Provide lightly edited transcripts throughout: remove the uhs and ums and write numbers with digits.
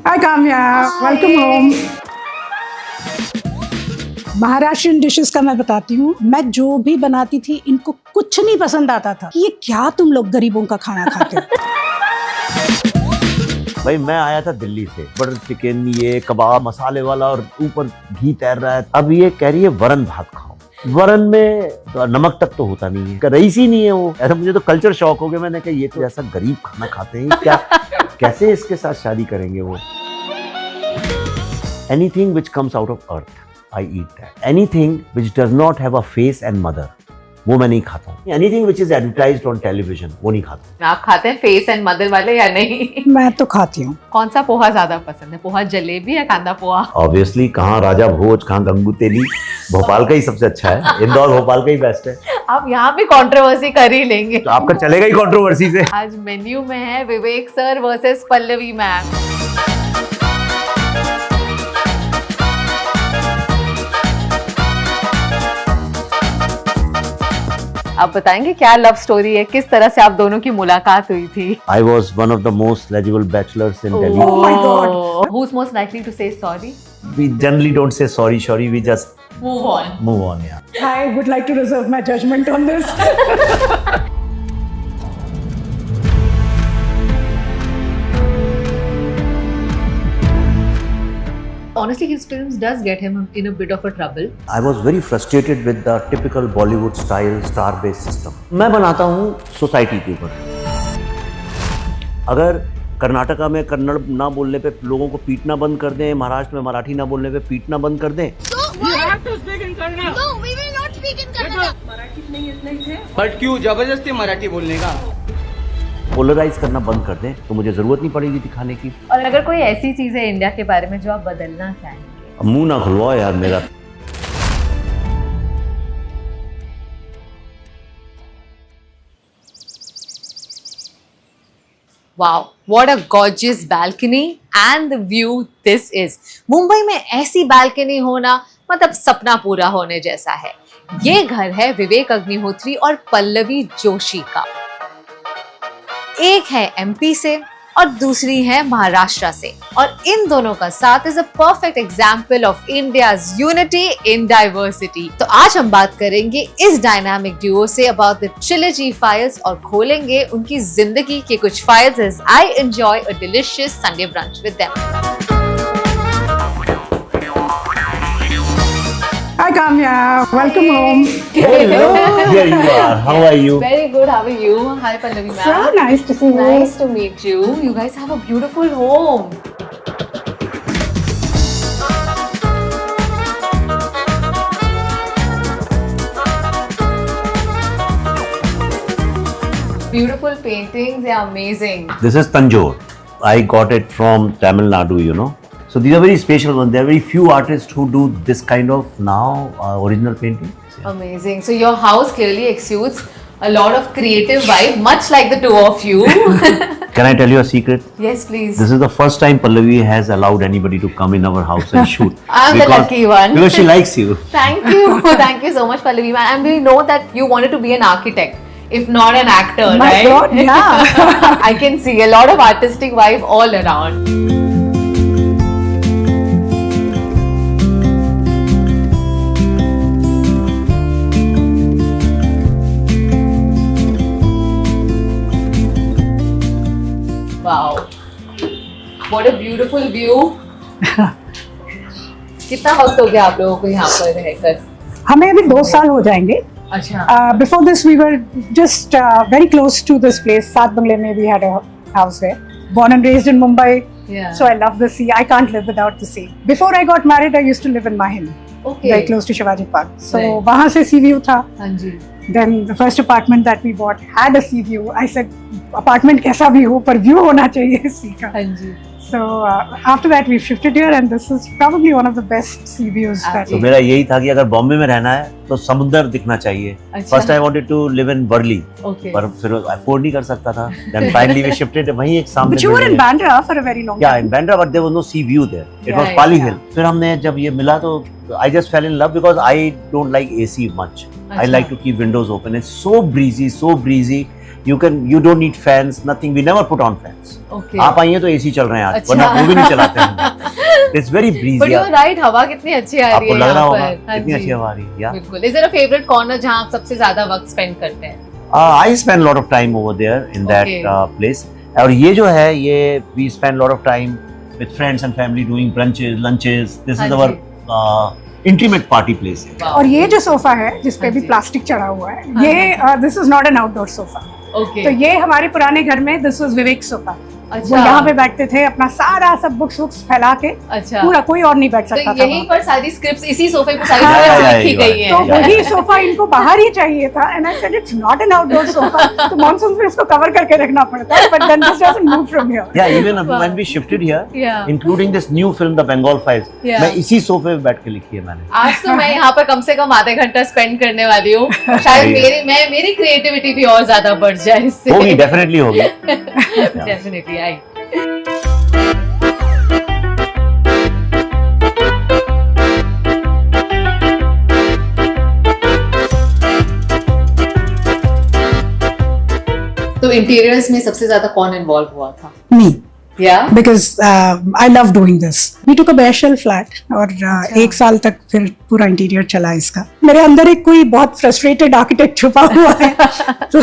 Hi Kamya, welcome home. Maharashtrian dishes का मैं बताती हूँ। मैं जो भी बनाती थी इनको कुछ नहीं पसंद आता था कि ये क्या तुम लोग गरीबों का खाना खाते हो। भाई मैं आया था दिल्ली से, बटर चिकन, ये कबाब मसाले वाला और ऊपर घी तैर रहा है। अब ये कह रही है वरण भात खाओ। वरण में नमक तक तो होता नहीं है, रईस ही नहीं है वो। अरे मुझे तो कल्चर शॉक हो गया। मैंने कहा ये तो ऐसा गरीब खाना खाते हैं क्या, कैसे इसके साथ शादी करेंगे वो। Anything which comes out of earth I eat that. Anything which does not have a face and mother, वो मैं नहीं खाता हूँ। Anything which is advertised on television, वो नहीं खाता हूँ। आप खाते हैं फेस एंड मदर वाले या नहीं? मैं तो खाती हूँ। कौन सा पोहा ज्यादा पसंद है, पोहा जलेबी या कांदा पोहा? Obviously कहाँ राजा भोज, कहाँ गंगू तेली, भोपाल का ही सबसे अच्छा है। इंदौर भोपाल का ही बेस्ट है। आप यहाँ भी कंट्रोवर्सी कर ही लेंगे। तो आपका चलेगा ही कंट्रोवर्सी से। आज मेन्यू में है विवेक सर वर्सेस पल्लवी मैम। आप बताएंगे क्या लव स्टोरी है, किस तरह से आप दोनों की मुलाकात हुई थी? I was one of the most legible bachelors in Delhi. Oh my God. Who's most likely to say sorry? We generally don't say sorry, we just Move on. move on. Yeah. I would like to reserve my judgment on this. Honestly, his films does get him in a bit of a trouble. I was very frustrated with the typical Bollywood style star-based system. मैं बनाता हूँ society के ऊपर। अगर कर्नाटका में कन्नड़ ना बोलने पे लोगों को पीटना बंद कर दें, महाराष्ट्र में मराठी ना बोलने पे पीटना बंद कर दें। बट क्यों जबरदस्ती मराठी बोलने का? पोलराइज करना बंद कर दें तो मुझे जरूरत नहीं पड़ेगी दिखाने की। और अगर कोई ऐसी चीज है इंडिया के बारे में जो आप बदलना चाहेंगे? अब मुंह ना खुलवाओ यार मेरा। Wow, what a gorgeous balcony and the view this is. Mumbai में ऐसी बालकनी होना मतलब सपना पूरा होने जैसा है। ये घर है विवेक अग्निहोत्री और पल्लवी जोशी का। एक है एमपी से और दूसरी है महाराष्ट्र से, और इन दोनों का साथ is a perfect example of India's unity in diversity. तो आज हम बात करेंगे इस डायनामिक ड्यूओ से अबाउट द ट्रिलॉजी फाइल्स और खोलेंगे उनकी जिंदगी के कुछ files as I enjoy a delicious Sunday brunch with them. Hi Kamya, welcome home. Hello, here you are. How are you? Very good. How are you? Hi Pallavi ma'am. So nice to see you. Nice to meet you. You guys have a beautiful home. Beautiful paintings. They're amazing. This is Tanjore. I got it from Tamil Nadu, you know. So these are very special ones. There are very few artists who do this kind of now original painting. Amazing. So your house clearly exudes a lot of creative vibe, much like the two of you. Can I tell you a secret? Yes, please. This is the first time Pallavi has allowed anybody to come in our house and shoot. I'm the lucky one. Because she likes you. Thank you. Thank you so much, Pallavi ma'am. And we know that you wanted to be an architect, if not an actor, My right? God, yeah. I can see a lot of artistic vibe all around. Wow. What a beautiful view. कितना वक्त हो गया आप लोगों को यहाँ पर रहकर? हमें अभी 2 साल हो जाएंगे। अच्छा। Before this we were just very close to this place. South Bangla में we had a house there. Born and raised in Mumbai. Yeah. So I love the sea. I can't live without the sea. Before I got married, I used to live in Mahim, Okay. very close to Shivaji Park. So Right. वहाँ से sea view था. हाँ जी. Then the first apartment that we bought had a sea view. I said, apartment कैसा भी हो पर view होना चाहिए sea का. हाँ जी. So after that we shifted here and this is probably one of the best sea views that तो मेरा यही था कि अगर बॉम्बे में रहना है तो समुद्र दिखना चाहिए। अच्छा। First I wanted to live in Worli, Okay. पर फिर अफोर्ड नहीं कर सकता था। देन फाइनली वी शिफ्टेड वहीं एक सामने। But you were in Bandra for a very long Yeah, time. in Bandra, but there was no sea view there. It was Right, Pali yeah. Hill. फिर हमने जब ये मिला तो I just fell in love because I don't like AC much. I अच्छा। like to keep windows open. It's so breezy, so breezy. you don't need fans, nothing. We never put on fans. Okay. आप आई हैं तो AC चल रहे हैं आज, अच्छा। वरना वो भी नहीं चलाते हैं। It's very breezy. But you're right, हवा कितनी अच्छी आ रही आपको है लग रहा यहाँ होगा पर। हाँ कितनी जी, अच्छी हवा आ रही है। Yeah. बिल्कुल। Is there a favorite corner जहाँ आप सबसे ज्यादा वक्त स्पेंड करते हैं? I spend a lot of time over there in that Okay. place. और ये जो है ये we spend a lot of time with friends and family doing brunches, lunches. This हाँ is our ji. intimate party place. Wow. और ये जो sofa है जिसपे हाँ भी जी। प्लास्टिक चढ़ा हुआ है, हाँ ये this is not an outdoor sofa. Okay. तो ये हमारे पुराने घर में दिस वाज विवेक सोफा। वो अच्छा। यहाँ पे बैठते थे, अपना सारा सब बुक्स वुक्स फैला के, अच्छा। पूरा कोई और नहीं बैठ तो सकता था यहीं वहाँ। पर सारी स्क्रिप्ट्स इसी सोफे पे सारी हाँ, स्क्रिप्ट्स yeah, लिखी yeah, गई तो हैं। वही सोफा इनको बाहर ही चाहिए था, and I said it's not an outdoor sofa. तो मॉनसून में इसको कवर करके रखना पड़ता है, but then this doesn't move from here. Yeah, even Wow. when we shifted here, Yeah. including this new film, The Bengal Files, Yeah. मैं इसी सोफे पे बैठ के लिखी है मैंने। आज तो मैं यहाँ पर कम से कम आधे घंटा स्पेंड करने वाली हूँ। शायद मेरी क्रिएटिविटी भी और ज्यादा बढ़ जाए इससे। होगी, डेफिनेटली होगी। Definitely I. तो इंटीरियर्स में सबसे ज्यादा कौन इन्वॉल्व हुआ था? मी, या because I love doing this. We took a bare shell flat और एक साल तक फिर पूरा इंटीरियर चला इसका। मेरे अंदर एक कोई बहुत फ्रस्ट्रेटेड आर्किटेक्ट छुपा हुआ है, तो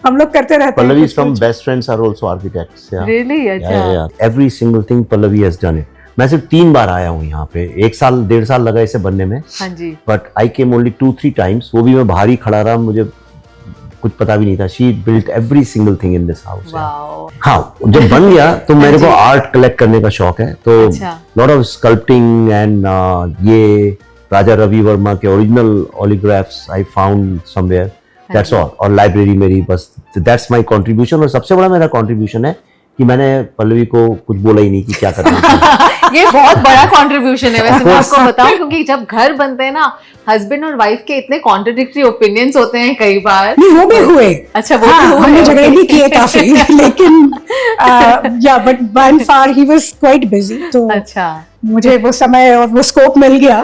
हम लोग करते रहते हैं। Pallavi's from best friends are also architects. Yeah. Really? Yeah, अच्छा। yeah, yeah. Every single thing Pallavi has done it. मैं सिर्फ 3 बार आया हूँ यहाँ पे, 1 साल 1.5 साल लगा इसे बनने में, हाँ जी। But I came only 2-3 times. वो भी मैं बाहर ही खड़ा रहा, मुझे कुछ पता भी नहीं था। She built every single thing in this house. Wow. हाँ, जब बन गया तो मेरे को आर्ट कलेक्ट करने का शौक है, तो अच्छा। लॉट ऑफ स्कल्पटिंग एंड ये राजा रवि वर्मा के original oleographs I found somewhere, that's all. और लाइब्रेरी मेरी, बस दैट्स माय कंट्रीब्यूशन। और सबसे बड़ा मेरा कंट्रीब्यूशन है कि मैंने पल्लवी को कुछ बोला ही नहीं कि क्या करना है। ये बहुत बड़ा कंट्रीब्यूशन है वैसे मैं आपको बताऊं, क्योंकि जब घर बनते हैं ना, हस्बैंड और वाइफ के इतने कॉन्ट्रडिक्टरी ओपिनियंस होते हैं कई बार। नहीं, वो भी हुए। अच्छा, वो हाँ, भी हुए। हमने झगड़े भी किए काफी, लेकिन या but by and far he was quite busy, तो अच्छा। मुझे वो समय और वो स्कोप मिल गया।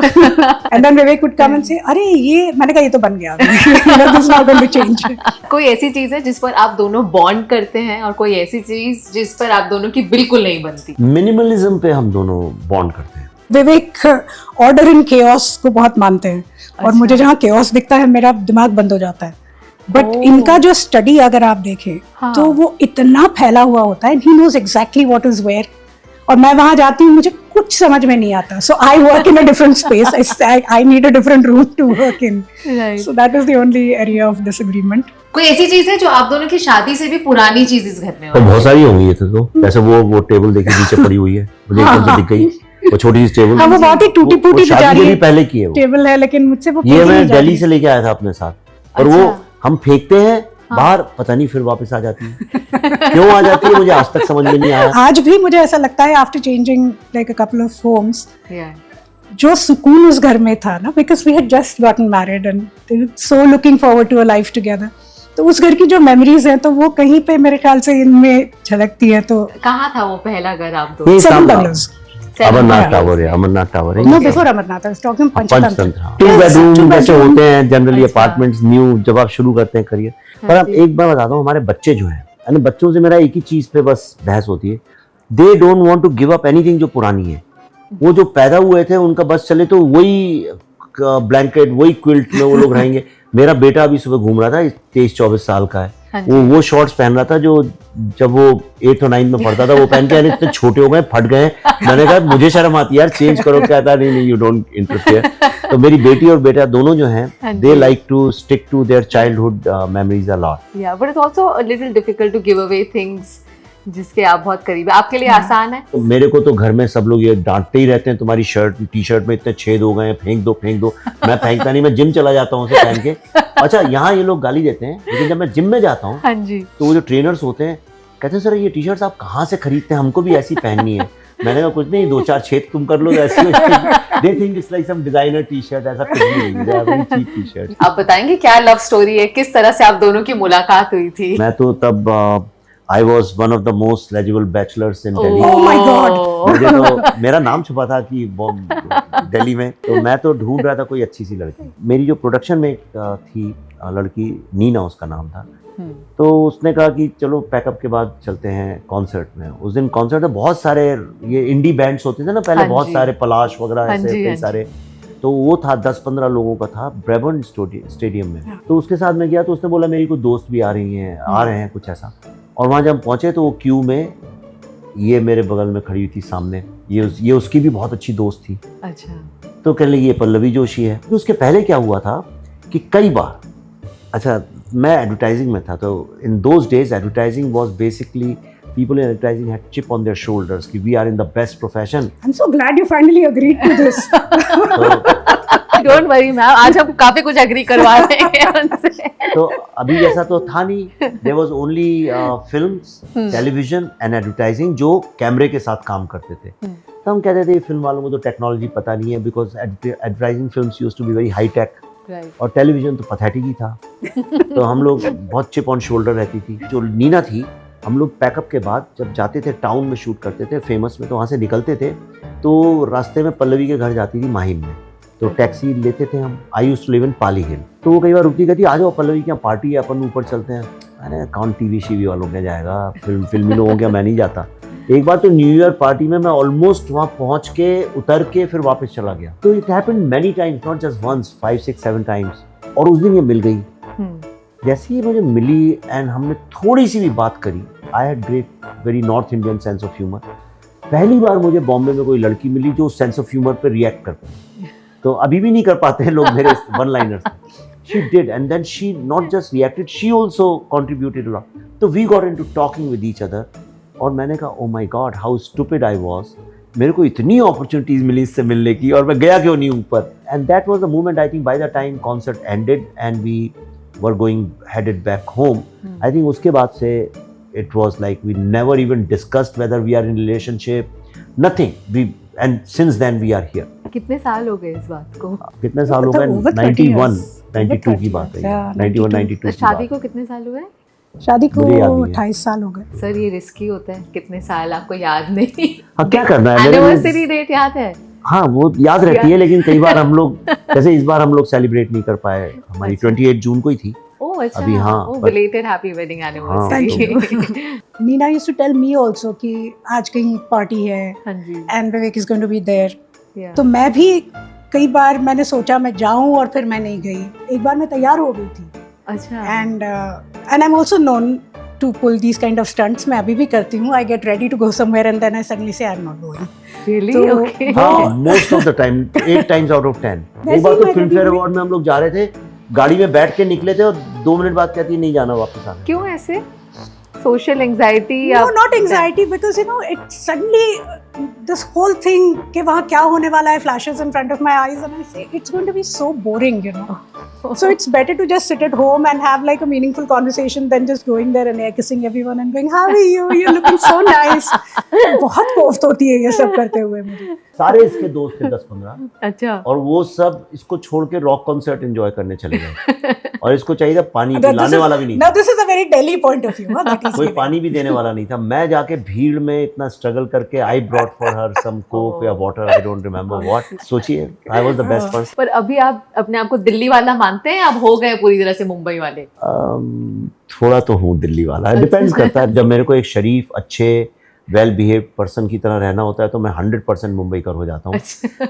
And then Vivek would come and say, अरे ये, मैंने कहा ये तो बन गया, this is not going to change. कोई ऐसी चीज है जिस पर आप दोनों बॉन्ड करते हैं और कोई ऐसी चीज जिस पर आप दोनों की बिल्कुल नहीं बनती? मिनिमलिज्म पे हम दोनों बॉन्ड करते हैं। विवेक ऑर्डर इन केओस को बहुत मानते हैं, और अच्छा। मुझे जहाँ केओस दिखता है मेरा दिमाग बंद हो जाता है। बट ओह। इनका जो स्टडी अगर आप देखें, हाँ। तो वो इतना फैला हुआ होता है, he knows exactly what is where. और मैं वहां जाती हूँ, मुझे कुछ समझ में नहीं आता, so I work in a different space, I need a different room to work in, so that is the only area of disagreement. कोई ऐसी चीज है जो आप दोनों की शादी से भी पुरानी चीज इस घर में तो हो? बहुत सारी होंगी ये तो। जैसे वो टेबल देखिए नीचे पड़ी हुई है, मुझे एकदम से दिख गई वो छोटी सी टेबल। हाँ, वो बहुत ही टूटी फूटी वो शादी बेचारी के भी है। पहले की है वो। टेबल है, लेकिन मुझसे वो ये पूरी मैं नहीं जाती। दिल्ली से लेके आया था अपने साथ, और वो अच्छा। हम फेंकते हैं बाहर, पता नहीं फिर वापस आ जाती है। क्यों आ जाती है मुझे आज तक समझ में नहीं आया। आज भी मुझे ऐसा लगता है, after changing like a couple of homes, Yeah. जो सुकून उस घर में था ना, because we had just gotten married and so looking forward to a life together, तो उस घर की जो मेमोरीज हैं, तो वो कहीं पे मेरे ख्याल से इनमें झलकती है। तो कहाँ था वो पहला घर आप दोनों? ये सेवन सामने बंगलोज, अमरनाथ टावर है, अमरनाथ टावर है। No before Amarnath, I was talking Panchatantra. Panchatantra 2 bedroom जैसे होते हैं जनरली अच्छा। अपार्टमेंट्स न्यू, जब आप शुरू करते हैं करियर। पर अब एक बार बताता हूँ, हमारे बच्चे जो हैं, यानी बच्चों से मेरा एक ही चीज पे बस बहस होती है, they don't want to give up anything जो पुरानी है। वो जो पैदा हुए थे उनका बस चले तो वही ब्लैंकेट, वही क्विल्ट में वो लोग रहेंगे। मेरा बेटा अभी सुबह घूम रहा था, 23-24 साल का है, हाँ जी। वो शॉर्ट्स पहन रहा था जो जब वो 8th और 9th में पढ़ता था, वो पहन के यानी इतने छोटे हो गए, फट गए। मैंने कहा मुझे शर्म आती है यार, चेंज करो। कहता नहीं यू डोंट इंटरफेयर। तो मेरी बेटी और बेटा दोनों जो हैं, हाँ दे जी। Like to stick to their childhood memories a lot. Yeah, but it's also a little difficult to give away things जिसके आप बहुत करीब है। आपके लिए आसान है? तो मेरे को तो घर में सब लोग ये डांटते ही रहते हैं, तुम्हारी शर्ट टी शर्ट में इतने छेद हो गए हैं, फेंक दो फेंक दो। मैं फेंकता नहीं, मैं जिम चला जाता हूँ उसे पहन के। अच्छा, यहाँ ये लोग गाली देते हैं, लेकिन जब मैं जिम में जाता हूँ हाँ जी। तो वो जो ट्रेनर्स होते हैं कहते हैं सर ये टी शर्ट्स आप कहाँ से खरीदते हैं, हमको भी ऐसी पहननी है। मैंने कहा कुछ नहीं, 2-4 छेद तुम कर लो ऐसे। They think it's like some designer T shirt, ऐसा कुछ नहीं है, they are very cheap T shirt. आप बताएंगे क्या लव स्टोरी है, किस तरह से आप दोनों की मुलाकात हुई थी? मैं तो तब I was one of the most legible bachelors in Delhi. Oh my God. मुझे तो मेरा नाम छुपा था कि दिल्ली में, तो मैं तो ढूंढ रहा था कोई अच्छी सी लड़की। मेरी जो प्रोडक्शन में थी लड़की, नीना उसका नाम था, तो उसने कहा कि चलो पैकअप के बाद चलते हैं कॉन्सर्ट में। उस दिन कॉन्सर्ट में बहुत सारे ये इंडी बैंड्स होते थे ना पहले, बहुत सारे पलाश वगैरह ऐसे कई सारे, तो वो था 10-15 लोगों का था ब्रेबर्न स्टेडियम में। तो उसके साथ मैं गया, तो उसने बोला मेरी कोई दोस्त भी आ रही हैं, आ रहे हैं कुछ ऐसा। और वहाँ जब हम पहुँचे तो वो क्यू में ये मेरे बगल में खड़ी हुई थी सामने, ये उसकी भी बहुत अच्छी दोस्त थी। अच्छा। तो कहने लगी ये पल्लवी जोशी है। तो उसके पहले क्या हुआ था कि कई बार, अच्छा मैं एडवर्टाइजिंग में था, तो in those days advertising was basically people in advertising had chip on their shoulders कि we are in the best profession. I'm so glad you finally agreed to this. Don't worry ma'am, आज हम काफी कुछ agree करवा रहे हैं उनसे। तो अभी ऐसा तो था नहीं, there was only films, television and advertising जो कैमरे के साथ काम करते थे। तो हम कहते थे फिल्म वालों को तो टेक्नोलॉजी पता नहीं है, because advertising films used to be very high tech. और टेलीविजन तो पैथेटिक ही था। तो हम लोग बहुत चिप ऑन शोल्डर रहती थी। जो नीना थी, हम लोग पैकअप के बाद जब जाते थे टाउन में शूट करते थे फेमस में, तो वहाँ से निकलते थे तो रास्ते में पल्लवी के घर जाती थी माहिम में, तो टैक्सी लेते थे हम। I used to live in Pali Hill, तो वो कई बार रुकती कहती आ जाओ पल्लवी के यहाँ पार्टी है, अपन ऊपर चलते हैं। अरे कौन टीवी शीवी वालों के जाएगा, फिल्मी लोगों के मैं नहीं जाता। एक बार तो न्यू ईयर पार्टी में मैं ऑलमोस्ट वहाँ पहुँच के उतर के फिर वापस चला गया। तो it happened many times, not just once, 5, 6, 7 times. और उस दिन ये मिल गई। जैसे ही मुझे मिली एंड हमने थोड़ी सी भी बात करी, I had great very north Indian sense of humour. पहली बार मुझे बॉम्बे में कोई लड़की मिली जो सेंस ऑफ ह्यूमर पे रिएक्ट कर पाए। तो अभी भी नहीं कर पाते हैं लोग मेरे one liners. She did, and then she not just reacted, she also contributed a lot. तो we got into talking with each other. और मैंने कहा oh my god how stupid I was, मेरे को इतनी अपॉर्चुनिटीज मिली इससे मिलने की और मैं गया क्यों नहीं ऊपर। And that was the moment, I think by the time concert ended and we were going headed back home, I think उसके बाद से it was like we never even discussed whether we are in relationship, nothing, and since then we are here. कितने साल हो गए इस बात को? कितने साल हो गए? 91, 92 की बात है, 91, 92। शादी को कितने साल हुए? शादी को 28 साल हो गए। सर ये रिस्की होता है, कितने साल आपको याद नहीं? हाँ क्या करना है, एनिवर्सरी डेट याद है? हाँ वो याद रहती है, लेकिन कई बार हम लोग जैसे इस बार हम लोग सेलिब्रेट नहीं कर पाए, हमारी 28 जून को ही थी। अच्छा, अभी हाँ, belated happy wedding anniversary. Nina used to tell me also कि आज कहीं पार्टी है and Vivek is going to be there. तो मैं भी कई बार मैंने सोचा मैं जाऊं और फिर मैं नहीं गई। एक बार मैं तैयार हो गई थी। अच्छा। And I'm also known to pull these kind of stunts. मैं अभी भी करती हूँ। I get ready to go somewhere and then I suddenly say I'm not going. Really? Okay. हाँ, most of the time, 8 times out of 10. एक बार तो film fair award में हम लोग जा रहे थे, गाड़ी में बैठ के निकले थे और 2 मिनट बाद कहती नहीं जाना वापस आना। क्यों ऐसे? Social anxiety? No, not anxiety, because you know it suddenly this whole thing कि वहाँ क्या होने वाला है flashes in front of my eyes and I say it's going to be so boring, you know. So it's better to just sit at home and have like a meaningful conversation than just going there and kissing everyone and going how are you? You're looking so nice. बहुत कोफ्त होती है ये सब करते हुए मुझे। सारे इसके दोस्त थे 10-15। अच्छा। और वो सब इसको छोड़ के रॉक कॉन्सर्ट एंजॉय करने चले गए और इसको चाहिए था पानी पिलाने वाला भी नहीं। Now this is a very Delhi point of view. कोई पानी भी देने वाला नहीं था। मैं जाके भीड़ में इतना स्ट्रगल करके I brought for her some coke या water, I don't remember what. सोचिए I was the best person. पर अभी आप अपने आप को दिल्ली वाला मानते हैं? आप हो गए पूरी तरह से मुंबई वाले? थोड़ा तो हूँ दिल्ली वाला, डिपेंड्स करता है। जब मेरे को एक शरीफ अच्छे वेल बिहेव्ड पर्सन की तरह रहना होता है तो मैं 100% मुंबई कर हो जाता हूँ।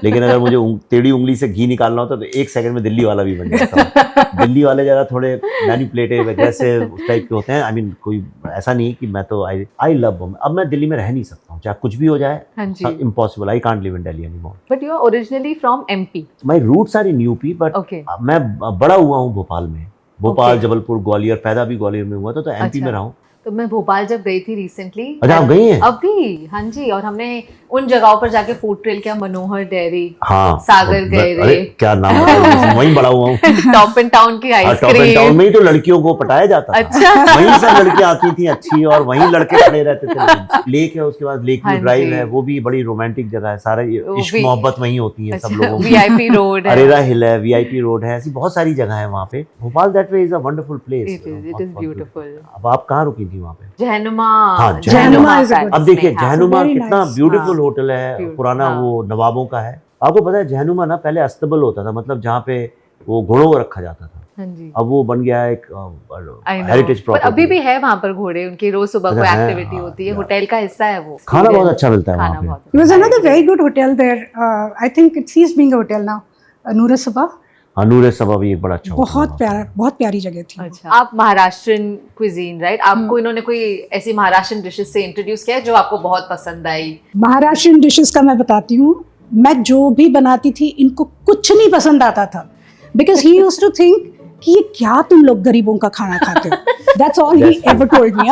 लेकिन अगर मुझे टेढ़ी उंगली से घी निकालना होता है तो 1 सेकंड में दिल्ली वाला भी बन जाता हूँ। दिल्ली वाले ज़रा थोड़े मैनिपुलेटिव एग्रेसिव उस टाइप के होते हैं। आई मीन कोई ऐसा नहीं कि मैं तो आई लव होम। अब मैं दिल्ली में रह नहीं सकता हूँ, चाहे कुछ भी हो जाए, impossible. I can't live in Delhi anymore. But you are originally from MP? My roots are in UP, but मैं बड़ा हुआ हूँ भोपाल में। भोपाल, जबलपुर, ग्वालियर, पैदा भी ग्वालियर में हुआ था, तो एमपी में रहा हूँ। तो मैं भोपाल जब गई थी रिसेंटली। अच्छा आप गई हैं? अभी हाँ जी, और हमने उन जगहों पर जाके फूड ट्रेल किया, मनोहर डेयरी, हाँ, सागर गहरे, क्या नाम वहीं बड़ा हुआ हूँ। टॉप एंड टाउन की आइसक्रीम। टॉप एंड टाउन में ही तो लड़कियों को पटाया जाता था। अच्छा। वहीं से लड़कियां आती थी अच्छी और वहीं लड़के खड़े रहते थे। लेक है, उसके बाद लेक व्यू ड्राइव है, वो भी बड़ी रोमांटिक जगह है। सारा इश्क मोहब्बत वहीं होती है सब लोगों की। वीआईपी रोड है, अरेरा हिल है, वीआईपी रोड है, ऐसी बहुत सारी जगह है वहाँ पे। Bhopal that way is a wonderful place. It is beautiful. अब आप कहाँ रुकी थी? थी वहाँ पे। जहनुमा। हाँ, जहनुमा is a का good- अब देखिए इसमें, हाँ। जहनुमा very कितना nice, ब्यूटीफुल हाँ। होटल है, Beautiful, पुराना हाँ। वो नवाबों का है। आपको पता है जहनुमा ना पहले अस्तबल होता था, मतलब जहाँ पे वो घोड़ों को रखा जाता था। हाँ जी। अब वो बन गया एक I know. हेरिटेज पर प्रॉपर्टी। अभी भी है वहाँ पर घोड़े, उनकी रोज सुबह को अच्छा, है, एक्टिविटी हाँ, होती है, यार। होटल का हिस्सा है वो। खाना बहुत अच्छा मिलता है खाना वहाँ पे। बहुत It was अच्छा another है। very good hotel there. I think it ceased being a hotel now. Noor Sabah. हाँ, नूर सबा भी एक बड़ा अच्छा होटल है बहुत वहाँ प्यारा, बहुत प्यारी जगह थी। अच्छा, आप महाराष्ट्रन क्विजीन, राइट? आपको इन्होंने कोई ऐसी महाराष्ट्रन डिशेस से इंट्रोड्यूस किया है जो आपको बहुत पसंद आई? महाराष्ट्रियन डिशेस का मैं बताती हूँ, मैं जो भी बनाती थी इनको कुछ नहीं पसंद आता था, because he used to think कि ये क्या तुम लोग गरीबों का खाना खाते हो। That's all he ever told me,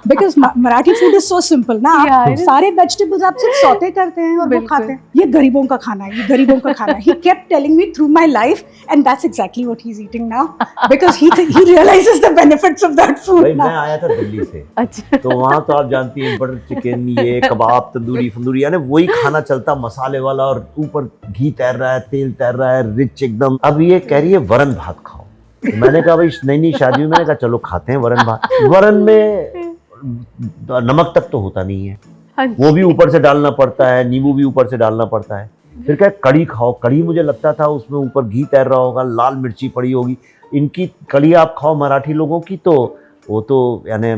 because Marathi food is so simple ना, Yeah, आप it is. सारे वेजिटेबल्स आप सिर्फ सौते करते हैं और वो बिल्कुल। खाते हैं। ये गरीबों का खाना है, ये गरीबों का खाना है। He kept telling me through my life and that's exactly what he is eating now, because he realizes the benefits of that food भाई मैं नाउ। आया था दिल्ली से, अच्छा। तो वहाँ तो आप जानती हैं बटर चिकन, ये कबाब, तंदूरी फंदूरी, यानी वही खाना चलता मसाले वाला, और ऊपर घी तैर रहा है, तेल तैर रहा है, रिच एकदम। अब ये कह रही है वरण भात खाओ, तो मैंने कहा भाई नई नई शादी में, मैंने कहा चलो खाते हैं वरण भात। वरण में नमक तक तो होता नहीं है, हाँ जी। वो भी ऊपर से डालना पड़ता है, नींबू भी ऊपर से डालना पड़ता है। फिर क्या कड़ी खाओ, कड़ी मुझे लगता था उसमें ऊपर घी तैर रहा होगा, लाल मिर्ची पड़ी होगी। इनकी कड़ी आप खाओ मराठी लोगों की, तो वो तो यानी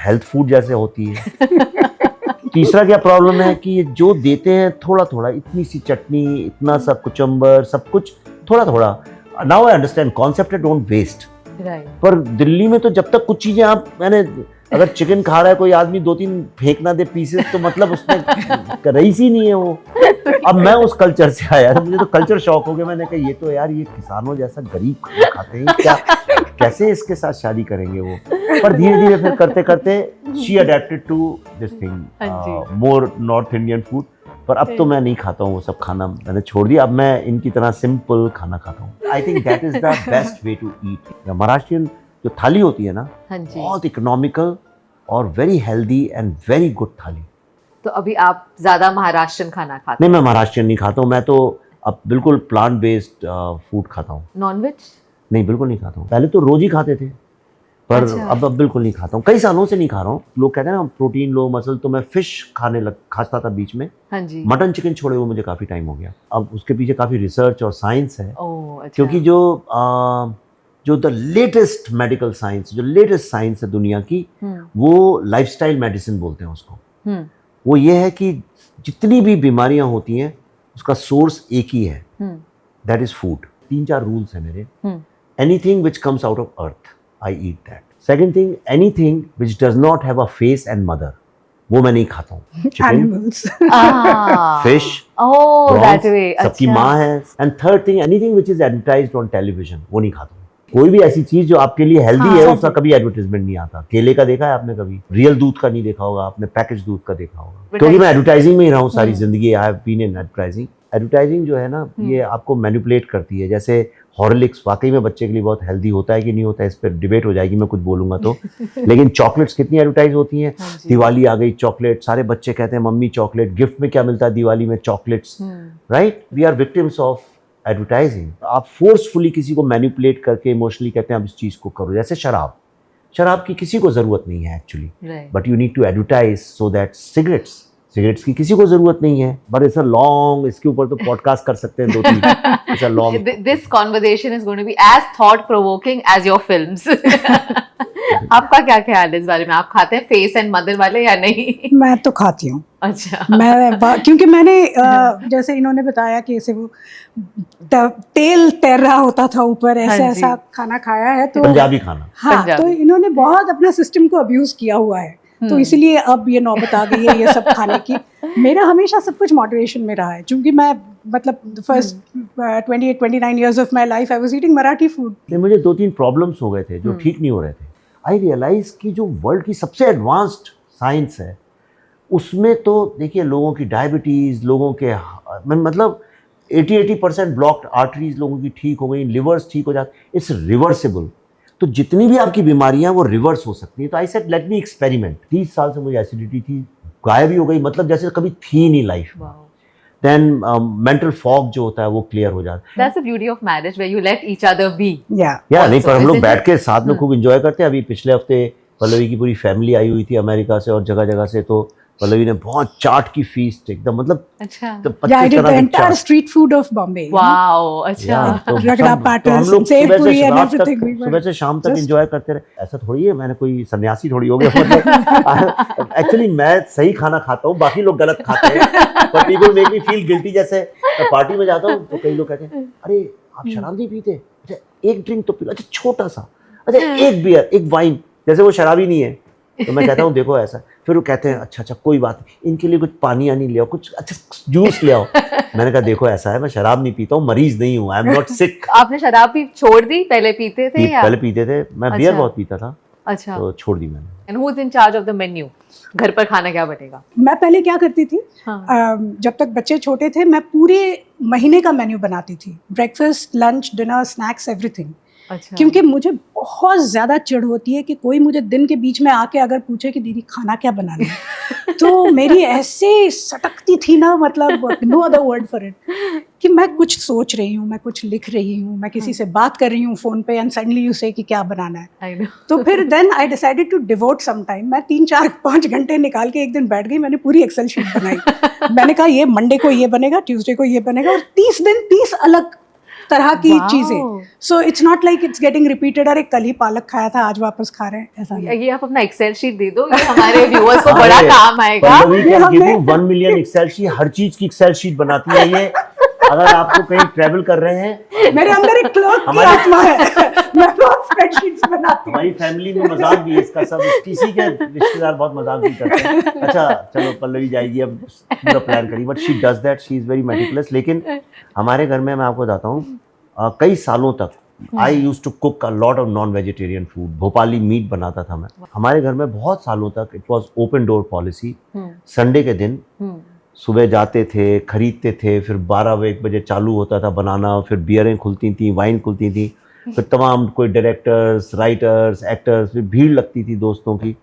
हेल्थ फूड जैसे होती है। तीसरा क्या प्रॉब्लम है कि ये जो देते हैं थोड़ा थोड़ा, इतनी सी चटनी, इतना सा कुचम्बर, सब कुछ थोड़ा थोड़ा। नाउ आई अंडरस्टैंड कॉन्सेप्ट है डोंट वेस्ट। राइट। पर दिल्ली में तो जब तक कुछ चीजें आप, मैंने अगर चिकन खा रहा है कोई आदमी, 2-3 फेंक ना दे पीसेस, तो मतलब उसमें रईस ही नहीं है वो। अब मैं उस कल्चर से आया, मुझे तो कल्चर शॉक हो गया। मैंने कहा ये तो यार, ये किसानों जैसा गरीब खाना खाते हैं क्या, कैसे इसके साथ शादी करेंगे वो। पर धीरे धीरे फिर करते करते she adapted to this thing, more north Indian food. पर अब तो मैं नहीं खाता हूँ वो सब खाना, मैंने छोड़ दिया। अब मैं इनकी तरह सिंपल खाना खाता हूँ। I think that is the best way to eat. Maharashtrian जो थाली होती है ना, हाँ जी। बहुत इकोनॉमिकल और very healthy and very good थाली। तो अभी आप ज्यादा महाराष्ट्रन खाना खाते नहीं, मैं महाराष्ट्रियन नहीं खाता हूँ, मैं तो अब बिल्कुल प्लांट बेस्ड फूड खाता हूँ। हैं? नॉनवेज? नहीं, बिल्कुल नहीं खाता हूँ। पहले तो रोज ही खाते थे, पर अच्छा। अब बिल्कुल नहीं खाता हूँ। कई सालों से नहीं खा रहा हूँ। लोग कहते हैं ना प्रोटीन लो मसल, तो मैं फिश खाता था बीच में। हाँ जी। मटन चिकन छोड़े हुए मुझे काफ़ी टाइम हो गया। अब उसके पीछे काफ़ी रिसर्च और साइंस है, ओह अच्छा। क्योंकि जो द लेटेस्ट मेडिकल साइंस, जो लेटेस्ट साइंस है दुनिया की, वो लाइफस्टाइल मेडिसिन बोलते हैं उसको। वो ये है कि जितनी भी बीमारियां होती हैं उसका सोर्स एक ही है, दैट इज फूड। 3-4 रूल्स हैं मेरे। Anything which comes out of earth, I eat that. Second thing, anything which does not have a face and mother, वो मैं नहीं खाता हूँ। Chicken, Animals. Fish, oh that way. सबकी माँ है। And third thing, anything which is advertised on television, वो नहीं खाता हूँ। कोई भी ऐसी चीज जो आपके लिए हेल्दी हाँ, है, सब उसका कभी एडवर्टाइजमेंट नहीं आता। केले का देखा है आपने कभी? रियल दूध का नहीं देखा होगा आपने, पैकेज दूध का देखा होगा। क्योंकि मैं एडवर्टाइजिंग में ही रहा हूँ सारी जिंदगी। I have been in advertising. Advertising जो है ना, ये आपको मैनिपुलेट करती है। जैसे हॉर्लिक्स वाकई में बच्चे के लिए बहुत हेल्दी होता है कि नहीं होता है, इस पर डिबेट हो जाएगी मैं कुछ बोलूंगा तो। लेकिन चॉकलेट्स कितनी एडवर्टाइज होती हैं। दिवाली आ गई, चॉकलेट, सारे बच्चे कहते हैं मम्मी चॉकलेट। गिफ्ट में क्या मिलता है दिवाली में? Chocolates, right? We are victims of advertising. आप फोर्सफुली किसी को मैनिपुलेट करके इमोशनली कहते हैं आप इस चीज को करो। जैसे शराब की किसी को जरूरत नहीं है actually, but you need to advertise so that cigarettes की किसी को जरूरत नहीं है, बट इट्स अ लॉन्ग, इसके ऊपर तो पॉडकास्ट कर सकते हैं 2-3। It's a long. This conversation is going to be as thought provoking as your films. आपका क्या ख्याल है इस बारे में? आप खाते हैं फेस एंड मदर वाले या नहीं? मैं तो खाती हूँ। अच्छा। क्योंकि मैंने जैसे इन्होंने बताया कि ऐसे वो तेल तैर रहा होता था ऊपर, ऐसा हाँ जी। ऐसा खाना खाया है तो पंजाबी खाना। हाँ, पंजाबी। तो इन्होंने बहुत अपना सिस्टम को अब्यूज किया हुआ है, तो इसलिए अब ये नौबत आ गई है ये सब खाने की। मेरा हमेशा सब कुछ मॉडरेशन में रहा है, क्योंकि मैं मतलब first 28-29 years of my life I was eating Marathi food. मुझे 2-3 प्रॉब्लम्स हो गए थे जो ठीक नहीं हो रहे थे। आई रियलाइज कि जो वर्ल्ड की सबसे एडवांस्ड साइंस है, उसमें तो देखिए लोगों की डायबिटीज़, लोगों के मतलब 80% ब्लॉक्ड आर्टरीज लोगों की ठीक हो गई, लिवर्स ठीक हो जाते, इट्स रिवर्सिबल। तो जितनी भी आपकी बीमारियां वो रिवर्स हो सकती हैं। तो I said let me experiment. 30 साल से मुझे एसिडिटी थी, गायब ही हो गई, मतलब जैसे कभी थी नहीं लाइफ में। देन मेंटल फॉग जो होता है वो क्लियर हो जाता है। That's the beauty of marriage where you let each other be. या नहीं, पर हम लोग isn't बैठ के साथ में खूब एंजॉय करते हैं। अभी पिछले हफ्ते पल्लवी की पूरी फैमिली आई हुई थी अमेरिका से और जगह जगह से, तो पल्लवी ने बहुत चाट की फीस्ट एकदम, मतलब अच्छा तो Yeah, I 25 did तरह the के entire chaat. street food of Bombay. Wow अच्छा Yeah, तो रगड़ा सब- तो patters हम लोग and sev सुबह से puri and रात तक, everything we were सुबह से शाम तक just- एंजॉय करते रहे। ऐसा थोड़ी है मैंने कोई सन्यासी थोड़ी हो गया, मतलब एक्चुअली मैं सही खाना खाता हूँ, बाकी लोग गलत खाते हैं, but people make me feel guilty। जैसे मैं पार्टी में जाता हूँ तो कई लोग कहते हैं अरे आप शराब नहीं पीते, अच्छा एक ड्रिंक तो पी लो, अच्छा छोटा सा, अच्छा एक बियर एक वाइन, जैसे वो शराबी नहीं है। तो मैं कहता हूँ देखो ऐसा, फिर वो कहते हैं अच्छा कोई बात नहीं, इनके लिए कुछ पानी आनी ले आओ, कुछ अच्छा जूस ले आओ। मैंने कहा देखो ऐसा है, मैं शराब नहीं पीता हूँ, मरीज नहीं हूँ, आई एम नॉट सिक। आपने शराब भी छोड़ दी, पहले पीते थे या पहले पीते थे, मैं बियर अच्छा। बहुत पीता था, अच्छा तो छोड़ दी मैंने। And who is in charge of the menu, घर पर खाना क्या बनेगा? मैं पहले क्या करती थी, हाँ जब तक बच्चे छोटे थे मैं पूरे महीने का मेन्यू बनाती थी, breakfast lunch dinner snacks everything. अच्छा क्योंकि मुझे बहुत ज़्यादा चिढ़ होती है कि कोई मुझे दिन के बीच में आके अगर पूछे कि दीदी खाना क्या बनाना है, तो मेरी ऐसे सटकती थी ना, मतलब no other word for it, कि मैं कुछ सोच रही हूँ, मैं कुछ लिख रही हूँ, मैं किसी से बात कर रही हूँ फ़ोन पे एंड सडनली यू से कि क्या बनाना है। आई नो तो फिर then I decided to devote some time. मैं 3-4-5 घंटे निकाल के एक दिन बैठ गई, मैंने पूरी एक्सेल शीट बनाई। मैंने कहा ये मंडे को ये बनेगा, ट्यूसडे को ये बनेगा, और 30 दिन 30 अलग तरह की Wow. चीजें। So it's not like it's getting repeated, अरे कल ही पालक खाया था आज वापस खा रहे हैं, ऐसा नहीं। ये आप अपना एक्सेल शीट दे दो, ये हमारे व्यूअर्स को बड़ा अरे, काम आएगा। पल्लवी ये can give हमने- you 1 million एक्सेल शीट, हर चीज की एक्सेल शीट बनाती है ये। अगर आपको कहीं ट्रेवल कर रहे हैं, मेरे अंदर एक क्लर्क की हमारे- आत्मा है, मैं बहुत स्प्रेडशीट्स बनाती हूँ। हमारी फैमिली में मजाक भी है इसका, सब किसी के रिश्तेदार बहुत मजाक भी करते हैं। अच्छा चलो पल्लवी जाएगी अब पूरा प्लान करी, but she does that, she is very meticulous. लेकिन हमारे घर में मैं आपको बताता हूँ, कई सालों तक I use to cook a lot of non vegetarian food, Bhopali meat बनाता था मैं। हमारे घर में बहुत सालों तक it was open door policy. Sunday के दिन सुबह जाते थे, खरीदते थे, फिर 12-1 बजे चालू होता था बनाना, फिर बियरें खुलती थी, वाइन खुलती थी, फिर तमाम कोई डायरेक्टर्स राइटर्स एक्टर्स, फिर भीड़ लगती थी दोस्तों की,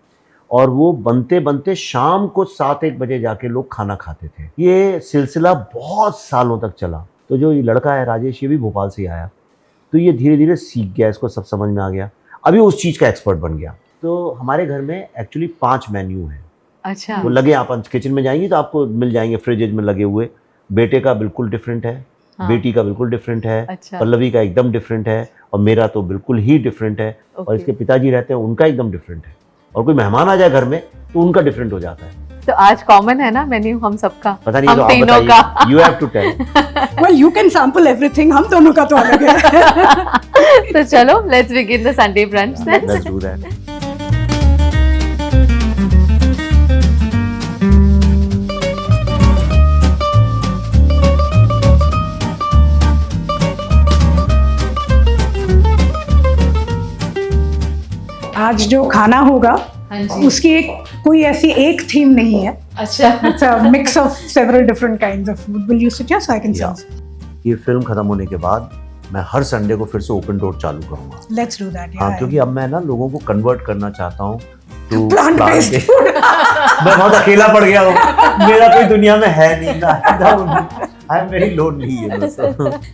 और वो बनते बनते शाम को 7-1 बजे जाके लोग खाना खाते थे। ये सिलसिला बहुत सालों तक चला। तो जो ये लड़का है राजेश, ये भी भोपाल से ही आया, तो ये धीरे धीरे सीख गया, इसको सब समझ में आ गया, अभी उस चीज़ का एक्सपर्ट बन गया। तो हमारे घर में एक्चुअली 5 मेन्यू हैं। अच्छा वो लगे, आप किचन में जाएंगी तो आपको मिल जाएंगे फ्रिज में लगे हुए। बेटे का बिल्कुल डिफरेंट है, हाँ। बेटी का बिल्कुल डिफरेंट है, अच्छा। पल्लवी का एकदम डिफरेंट है, और मेरा तो बिल्कुल ही डिफरेंट है। और Okay. इसके पिताजी रहते हैं, उनका एकदम डिफरेंट है, और कोई मेहमान आ जाए घर में तो उनका डिफरेंट हो जाता है। तो आज कॉमन है ना मेन्यू हम सबका, पता नहीं, हम तो आप तीनों का। बताइए, you have to tell. Well, you can sample everything, हम दोनों का तो अलग है। तो चलो let's begin the Sunday brunch then. Let's do that. आज जो खाना होगा हाँ जी। उसकी एक कोई ऐसी एक थीम नहीं है। अच्छा It's a mix of several different kinds of food. Will you suggest? I can Yeah. suggest. ये फिल्म खत्म होने के बाद मैं हर संडे को फिर से ओपन डोर चालू करूंगा। Let's do that. हाँ, Yeah. क्योंकि अब मैं ना लोगों को कन्वर्ट करना चाहता हूँ टू Plant-based मैं बहुत अकेला पड़ गया हूँ, मेरा कोई दुनिया में है नहीं ना, आई एम वेरी लोनली।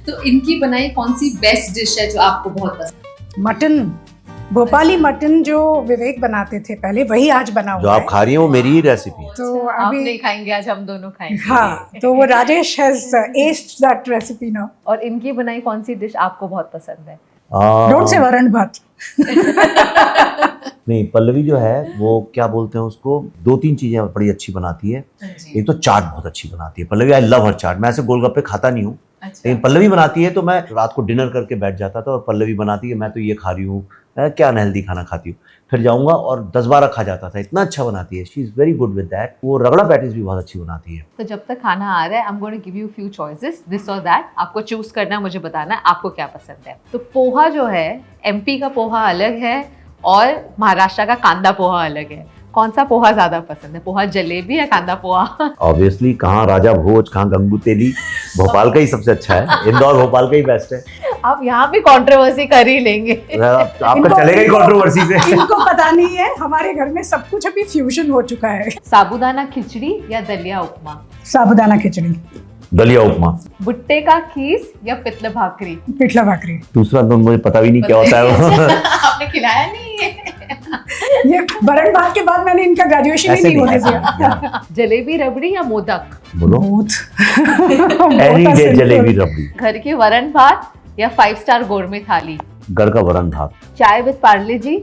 तो इनकी बनाई कौन सी बेस्ट डिश है जो आपको बहुत पसंद? मटन, भोपाली मटन जो विवेक बनाते थे पहले, वही आज बना जो हुआ आप है। खा रही हैं वो मेरी ही रेसिपी है। तो आप अभी नहीं खाएंगे, आज हम दोनों खाएंगे। हाँ, तो वो Rajesh has aced that recipe now. और इनकी बनाई कौन सी डिश आपको बहुत पसंद है? Don't say वरण भात। नहीं, पल्लवी जो है वो क्या बोलते हैं उसको, 2-3 चीजें बड़ी अच्छी बनाती है। एक तो चाट बहुत अच्छी बनाती है पल्लवी, आई लव हर चाट। मैं ऐसे गोलगप्पे खाता नहीं हूँ, लेकिन पल्लवी बनाती है तो मैं रात को डिनर करके बैठ जाता था, और पल्लवी बनाती है, मैं तो ये खा रही हूँ, मैं क्या अनहेल्दी खाना खाती हूँ, फिर जाऊंगा और 10-12 खा जाता था, इतना अच्छा बनाती है। She is very good with that. वो रगड़ा पैटीज भी बहुत अच्छी बनाती है। तो जब तक खाना आ रहा है, I am going to give you few choices, this और दैट। आपको चूज करना है, मुझे बताना है आपको क्या पसंद है। तो पोहा जो है, एमपी का पोहा अलग है और महाराष्ट्र का कांदा पोहा अलग है। कौन सा पोहा ज्यादा पसंद है, पोहा जलेबी या कांदा पोहा? ऑब्वियसली कहाँ राजा भोज, कहाँ गंगू तेली, भोपाल का ही सबसे अच्छा है। इंदौर भोपाल का ही बेस्ट है। आप यहाँ भी कंट्रोवर्सी कर ही लेंगे। आपका इनको- चलेगा ही कंट्रोवर्सी से। इनको पता नहीं है, हमारे घर में सब कुछ अभी फ्यूजन हो चुका है। साबूदाना खिचड़ी या दलिया उपमा? साबुदाना खिचड़ी, दलिया उपमा। भुट्टे का खीस या पितल भाकरी? पिठला भाकरी। दूसरा तो मुझे पता भी नहीं क्या होता है वो। आपने खिलाया नहीं है। ये वरण भात के बाद मैंने इनका ग्रेजुएशन ही ऐसे नहीं होने नहीं दिया। जलेबी रबड़ी या मोदक? बोलो। Both. Any Both are day simple. Jalebi rabri. घर की वरण भात या 5 स्टार गोurmet थाली? घर का वरण भात। चाय विद पार्ले जी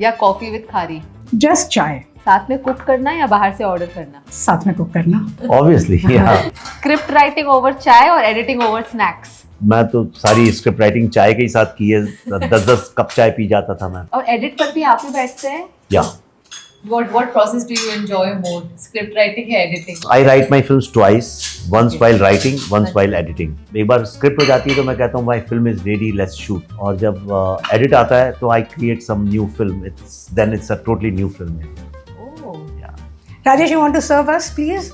या कॉफी विद खारी? Just चाय, साथ में कुक करना या बाहर से ऑर्डर करना? साथ में कुक करना। ऑब्वियसली स्क्रिप्ट राइटिंग ओवर चाय और एडिटिंग ओवर स्नैक्स? मैं तो सारी स्क्रिप्ट राइटिंग चाय के ही साथ की है। 10-10 कप चाय पी जाता था मैं। और एडिट पर भी आप ही बैठते हैं? या What process do you enjoy more? Script writing या editing? I write my film twice, once while writing, once while editing. एक बार स्क्रिप्ट हो जाती है तो मैं कहता हूँ my film is ready, let's shoot. और जब एडिट आता है तो I create some new film, it's a totally new film. Rajesh, you want to serve us, please?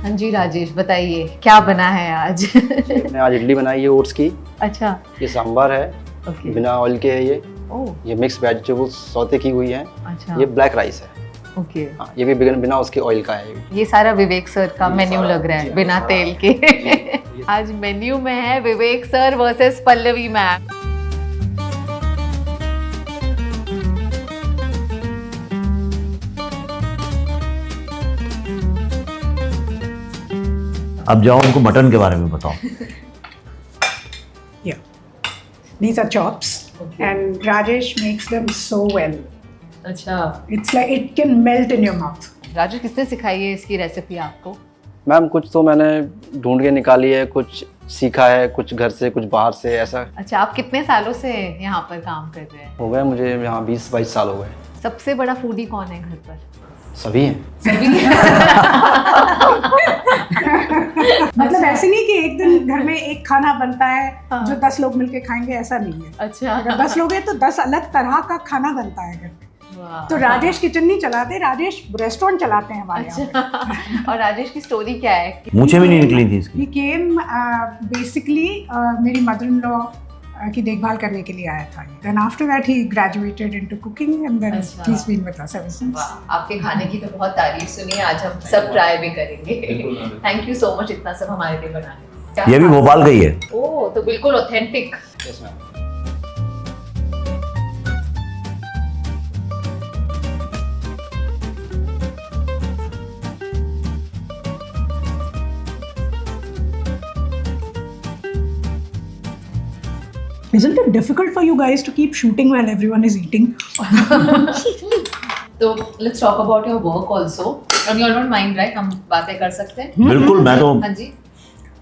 हाँ जी राजेश, बताइए क्या बना है आज? मैंने आज इडली बनाई है ओट्स की। अच्छा, ये सांभर है, ओके। बिना ऑयल के है ये। ओह, ये मिक्स वेजिटेबल्स सौते की हुई है। अच्छा, ये ब्लैक राइस है। ओके। हाँ, ये भी बिना उसके ऑयल का है। ये सारा विवेक सर का मेन्यू लग रहा है बिना तेल के। ये आज मेन्यू में है विवेक सर वर्सेस पल्लवी मैम। अब जाओ उनको मटन के बारे में बताओ। Yeah. These are chops, and Rajesh makes them so well. अच्छा, It's like it can melt in your mouth. Rajesh, किसने सिखाई है इसकी रेसिपी आपको? मैम कुछ तो मैंने ढूंढ के निकाली है, कुछ सीखा है, कुछ घर से, कुछ बाहर से। ऐसा अच्छा, आप कितने सालों से यहाँ पर काम कर रहे हैं? हो गए मुझे यहाँ 20-22 साल हो गए। सबसे बड़ा फूडी कौन है घर पर? सभी हैं। मतलब ऐसे नहीं कि एक दिन घर में एक खाना बनता है जो 10 लोग मिलके खाएंगे, ऐसा नहीं है। अच्छा, अगर 10 लोग हैं तो 10 अलग तरह का खाना बनता है घर में। वाह। तो राजेश किचन नहीं चलाते, राजेश रेस्टोरेंट चलाते हैं हमारे यहाँ। अच्छा। और राजेश की स्टोरी क्या है? मुझे भी नहीं निकली थी इसकी। He came basically मेरी मदर इन लॉ की देखभाल करने के लिए आया था। Then after that he graduated into cooking and then अच्छा। he's been with us ever since. वाह, आपके खाने की तो बहुत तारीफ सुनी है, आज हम सब ट्राई भी करेंगे। थैंक यू सो मच इतना सब हमारे लिए बनाने। ये भी भोपाल का ही है। ओह, तो बिल्कुल authentic. Yes ma'am. Isn't it difficult for you guys to keep shooting while everyone is eating? तो let's talk about your work also. And you don't mind, right? हम बातें कर सकते हैं? बिल्कुल, मैं तो हाँ जी।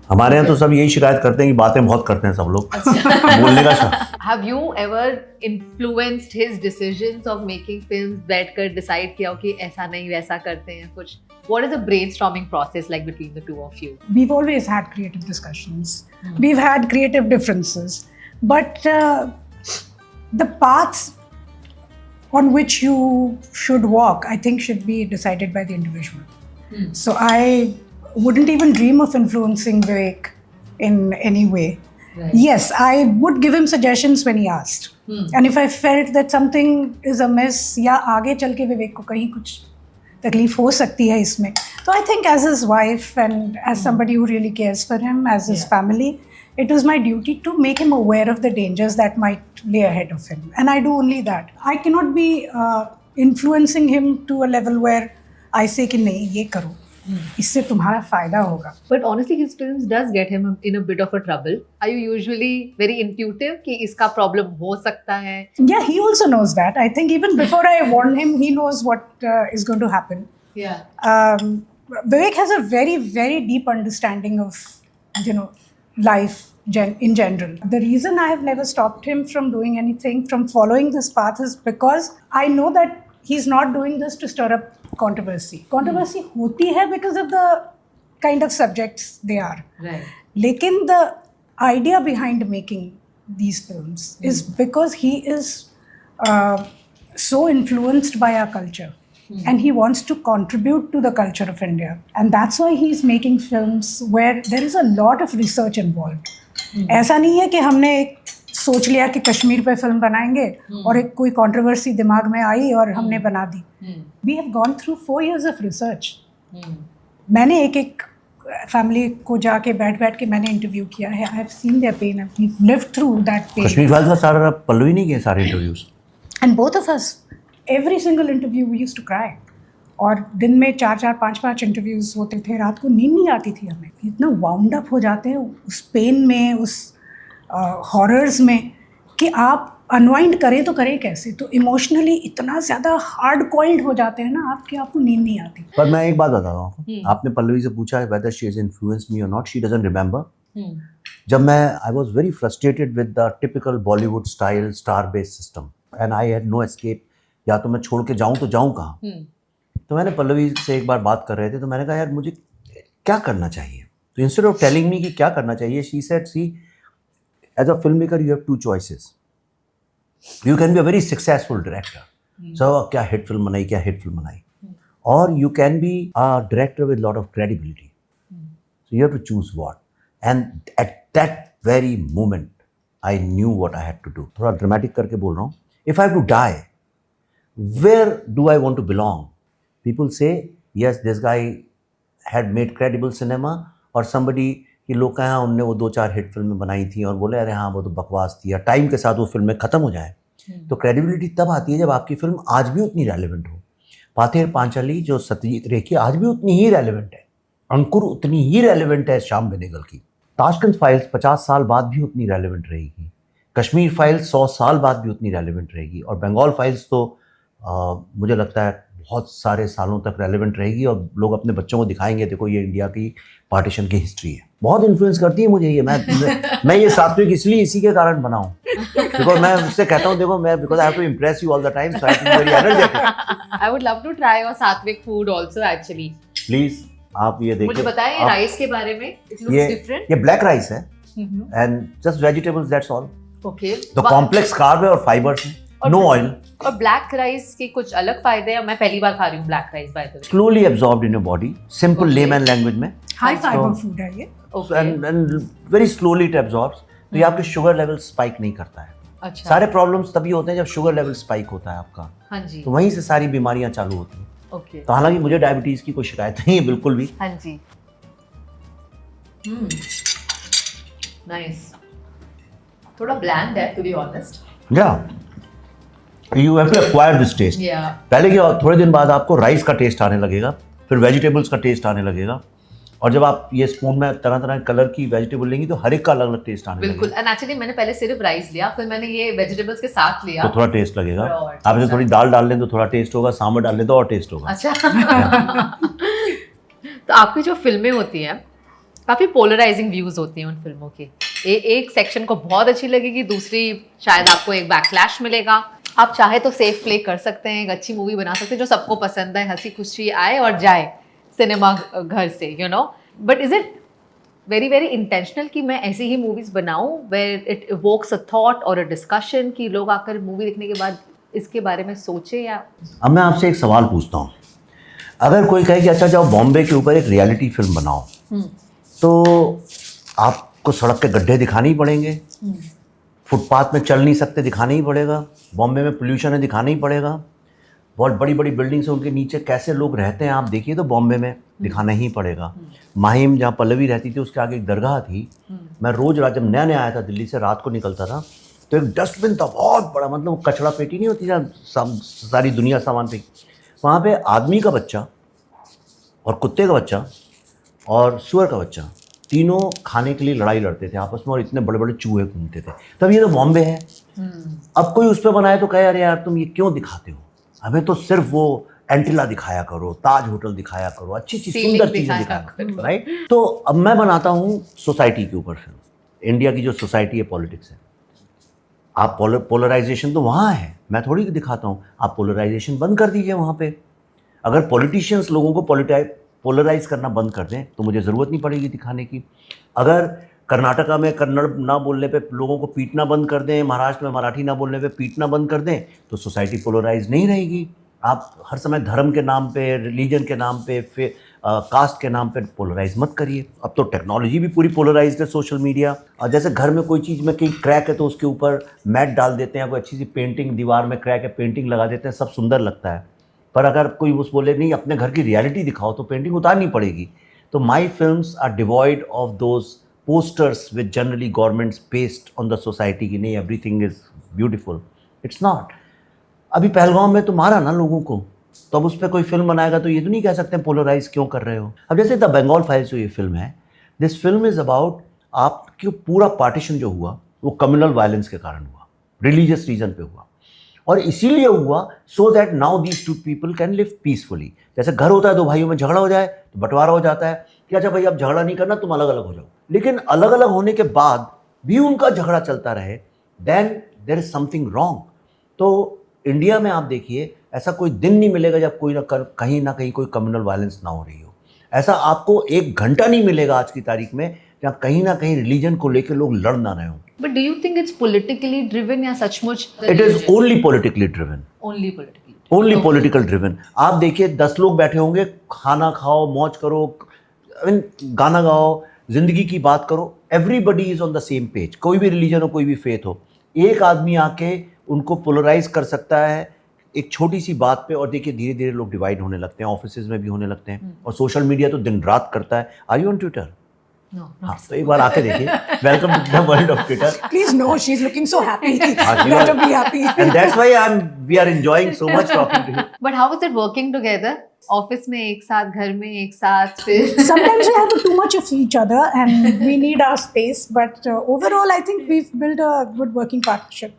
हमारे यहाँ तो सब यही शिकायत करते हैं कि बातें बहुत करते हैं सब लोग। बोलने का शौक। Have you ever influenced his decisions of making films? बैठकर decide किया हो कि ऐसा नहीं वैसा करते हैं कुछ? What is the brainstorming process like between the two of you? We've always had creative discussions. We've had creative differences. But the paths on which you should walk, I think, should be decided by the individual. So I wouldn't even dream of influencing Vivek in any way. Right. Yes, I would give him suggestions when he asked. And if I felt that something is amiss या आगे चल के विवेक को कहीं कुछ तकलीफ हो सकती है इसमें, तो I think as his wife and as somebody who really cares for him, as his family, it was my duty to make him aware of the dangers that might lay ahead of him. And I do only that. I cannot be influencing him to a level where I say कि नहीं ये करो, इससे तुम्हारा फायदा होगा. But honestly, his films does get him in a bit of a trouble. Are you usually very intuitive कि इसका problem हो सकता है? Yeah, he also knows that. I think even before I warn him, he knows what is going to happen. Yeah. Vivek has a very, very deep understanding of, life in general. The reason I have never stopped him from doing anything, from following this path, is because I know that he's not doing this to stir up controversy. Controversy hoti hai because of the kind of subjects they are. Right. Lekin the idea behind making these films is because he is so influenced by our culture. And he wants to contribute to the culture of India. And that's why he's making films where there is a lot of research involved. ऐसा नहीं है कि हमने एक सोच लिया कि कश्मीर पे फिल्म बनाएंगे और एक कोई कंट्रोवर्सी दिमाग में आई और हमने बना दी. We have gone through 4 years of research. मैंने एक फैमिली को जाके बैठ के मैंने इंटरव्यू किया है. I have seen their pain, I have lived through that pain. Kashmir files का सारा पल्लवी नहीं किए सारे interviews. And both of us, every single interview we used to cry. और दिन में 4-4, 5-5 इंटरव्यूज़ होते थे. रात को नींद नहीं आती थी हमें. इतना वाउंड अप हो जाते हैं उस पेन में, उस हॉरर्स में, कि आप अनवाइंड करें तो करें कैसे. तो इमोशनली इतना ज़्यादा हार्ड कॉइल्ड हो जाते हैं ना आप कि आपको नींद नहीं आती. पर मैं एक बात बता रहा हूँ, आपने पल्लवी से पूछा whether she has influenced me और नॉट, शी डजंट रिमेंबर. जब मैं I was very frustrated with the typical Bollywood style star based system and I had no escape. या तो मैं छोड़ के जाऊँ तो जाऊँ कहाँ. तो मैंने पल्लवी से एक बार बात कर रहे थे, तो मैंने कहा यार मुझे क्या करना चाहिए. तो इंस्टेड ऑफ टेलिंग मी कि क्या करना चाहिए, she said see as a film maker you have 2 choices. You can be a very successful director, so क्या हिट फिल्म बनाई, क्या हिट फिल्म बनाई, और you can be a director with lot of credibility. So you have to choose what. And at that very moment I knew what I had to do. थोड़ा dramatic करके बोल रहा हूँ. If I have to die, where do I want to belong. People say, yes, this guy had made credible cinema, और somebody कि लोग कहें हाँ उनने वो 2-4 हिट फिल्में बनाई थी और बोले अरे हाँ वो तो बकवास थी, या टाइम के साथ वो फिल्में ख़त्म हो जाए. तो क्रेडिबिलिटी तब आती है जब आपकी फिल्म आज भी उतनी रेलिवेंट हो. पाथेर पांचाली जो सत्यजीत रे की आज भी उतनी ही रेलिवेंट है. अंकुर उतनी ही रेलिवेंट है श्याम बेनेगल की. ताशकंद फाइल्स 50 साल बाद भी उतनी रेलिवेंट रहेगी. कश्मीर फाइल्स 100 साल बाद भी उतनी रेलिवेंट रहेगी. और बंगाल फाइल्स तो मुझे लगता है बहुत सारे सालों तक रेलेवेंट रहेगी, और लोग अपने बच्चों को दिखाएंगे देखो ये इंडिया की पार्टीशन की हिस्ट्री है. बहुत इन्फ्लुएंस करती है मुझे ये. मैं ये सात्विक इसलिए इसी के कारण बनाऊं, बिकॉज मैं उससे कहता हूँ देखो मैं because I have to impress you all the time, so I am very energetic. I would love to try your sattvic food also actually. Please आप ये देखिए. मुझे बताएं राइस के बारे में. It looks different. ये ब्लैक राइस है and just vegetables, that's all. Okay. The complex carb है और फाइबर्स है, नो ऑयल. और ब्लैक राइस के कुछ अलग फायदे हैं. मैं पहली बार खा रही हूँ black rice by the way. Slowly absorbed in your body, simple layman language में. हाई फाइबर फूड है ये. And very slowly it absorbs. तो ये आपके शुगर लेवल स्पाइक नहीं करता है. अच्छा. सारे प्रॉब्लम्स तभी होते हैं जब शुगर लेवल स्पाइक होता है आपका. हाँ जी. तो वहीं से सारी बीमारियां चालू होती हैं. ओके. तो हालांकि मुझे डायबिटीज की कोई शिकायत नहीं है बिल्कुल भी. हाँ जी. नाइस. थोड़ा ब्लैंड है टू बी ऑनेस्ट. या you have to acquire this taste. पहले क्या, थोड़े दिन बाद आपको राइस का टेस्ट आने लगेगा, फिर वेजिटेबल्स का टेस्ट आने लगेगा, और जब आप ये स्पून में तरह तरह कलर की वेजिटेबल लेंगी तो हर एक का अलग अलग टेस्ट आने लगेगा. बिल्कुल. एंड एक्चुअली मैंने पहले सिर्फ राइस लिया, फिर मैंने ये वेजिटेबल्स के साथ लिया तो थोड़ा टेस्ट लगेगा. आप इसे थोड़ी दाल डाल लें तो थोड़ा टेस्ट होगा, सांभर डाल लें तो और टेस्ट होगा. अच्छा. तो आपकी जो फिल्में होती हैं काफ़ी पोलराइजिंग व्यूज़ होती हैं उन फिल्मों के. एक सेक्शन को बहुत अच्छी लगेगी, दूसरी शायद आपको एक बैकलैश मिलेगा. आप चाहे तो सेफ प्ले कर सकते हैं, एक अच्छी मूवी बना सकते हैं जो सबको पसंद है, हंसी खुशी आए और जाए सिनेमा घर से, you know. But is it very very intentional कि मैं ऐसी ही मूवीज बनाऊं where it evokes a thought और अ डिस्कशन, कि लोग आकर मूवी देखने के बाद इसके बारे में सोचे? या अब मैं आपसे एक सवाल पूछता हूँ, अगर कोई कहे कि अच्छा जाओ बॉम्बे के ऊपर एक रियलिटी फिल्म बनाओ, तो आपको सड़क के गड्ढे दिखाने ही पड़ेंगे, फुटपाथ में चल नहीं सकते दिखाना ही पड़ेगा, बॉम्बे में पोल्यूशन है दिखाना ही पड़ेगा, बहुत बड़ी बड़ी बिल्डिंग्स हैं उनके नीचे कैसे लोग रहते हैं आप देखिए तो बॉम्बे में दिखाना ही पड़ेगा. माहिम जहाँ पल्लवी रहती थी उसके आगे एक दरगाह थी. मैं रोज़ रात जब नया नया आया था दिल्ली से, रात को निकलता था तो एक डस्टबिन था बहुत बड़ा, मतलब वो कचरा पेटी नहीं होती जहाँ सारी दुनिया सामान पे, वहाँ पे आदमी का बच्चा और कुत्ते का बच्चा और सुअर का बच्चा तीनों खाने के लिए लड़ाई लड़ते थे आपस में, और इतने बड़े बड़े चूहे घूमते थे. तब ये तो बॉम्बे है. अब कोई उस पर बनाए तो कहे अरे यार तुम ये क्यों दिखाते हो, हमें तो सिर्फ वो एंटिला दिखाया करो, ताज होटल दिखाया करो, अच्छी अच्छी सुंदर चीज़ें दिखाया करो, राइट. तो अब मैं बनाता हूँ सोसाइटी के ऊपर फिल्म. इंडिया की जो सोसाइटी है, पॉलिटिक्स है, आप पोलराइजेशन तो वहाँ है, मैं थोड़ी दिखाता हूँ. आप पोलराइजेशन बंद कर दीजिए वहाँ पे. अगर पॉलिटिशियंस लोगों को पोलराइज करना बंद कर दें तो मुझे ज़रूरत नहीं पड़ेगी दिखाने की. अगर कर्नाटका में कन्नड़ ना बोलने पे लोगों को पीटना बंद कर दें, महाराष्ट्र में मराठी ना बोलने पे पीटना बंद कर दें, तो सोसाइटी पोलराइज नहीं रहेगी. आप हर समय धर्म के नाम पे, रिलीजन के नाम पे, कास्ट के नाम पे पोलराइज मत करिए. अब तो टेक्नोलॉजी भी पूरी पोलराइज्ड है, सोशल मीडिया. और जैसे घर में कोई चीज़ में कहीं क्रैक है तो उसके ऊपर मैट डाल देते हैं, कोई अच्छी सी पेंटिंग, दीवार में क्रैक है पेंटिंग लगा देते हैं, सब सुंदर लगता है. पर अगर कोई उस बोले नहीं अपने घर की रियलिटी दिखाओ तो पेंटिंग उतारनी पड़ेगी. तो my films are devoid of those posters which generally governments paste on the society की नहीं everything is beautiful, it's not. अभी पहलगाम में तो मारा ना लोगों को, तो अब उस पर कोई फिल्म बनाएगा तो ये तो नहीं कह सकते पोलराइज क्यों कर रहे हो। अब जैसे द बंगाल फाइल्स जो ये फिल्म है, दिस फिल्म इज अबाउट आपकी पूरा पार्टीशन जो हुआ वो कम्युनल वायलेंस के कारण हुआ, रिलीजियस रीजन पे हुआ, और इसीलिए हुआ so that now these two people can live peacefully. जैसे घर होता है दो भाइयों में झगड़ा हो जाए तो बंटवारा हो जाता है कि अच्छा भाई अब झगड़ा नहीं करना, तुम अलग अलग हो जाओ, लेकिन अलग अलग होने के बाद भी उनका झगड़ा चलता रहे, then there is something wrong. तो इंडिया में आप देखिए ऐसा कोई दिन नहीं मिलेगा जब कोई कहीं ना कहीं कोई कम्युनल वायलेंस ना हो रही हो। ऐसा आपको एक घंटा नहीं मिलेगा आज की तारीख में जहाँ कहीं ना कहीं रिलीजन को लेकर लोग लड़ ना रहे हो। But do you think it's politically driven या सचमुच? It is only politically driven, Only politically. Only political driven. आप देखिए 10 लोग बैठे होंगे, खाना खाओ, मौज करो, गाना गाओ, जिंदगी की बात करो, everybody is on the same page, कोई भी रिलीजन हो कोई भी फेथ हो। एक आदमी आके उनको पोलराइज कर सकता है एक छोटी सी बात पे, और देखिए धीरे धीरे लोग डिवाइड होने लगते हैं, ऑफिसेज में भी होने लगते हैं, और सोशल मीडिया तो दिन रात करता है। Are you on Twitter? No. हाँ, तो एक बार आके देखिए, welcome to the world of Twitter. Please no, she's looking so happy. हाँ, Better be happy. And that's why we are enjoying so much talking to you. But how is it working together? Office में एक साथ, घर में एक साथ, फिर Sometimes we have too much of each other and we need our space, but overall I think we've built a good working partnership.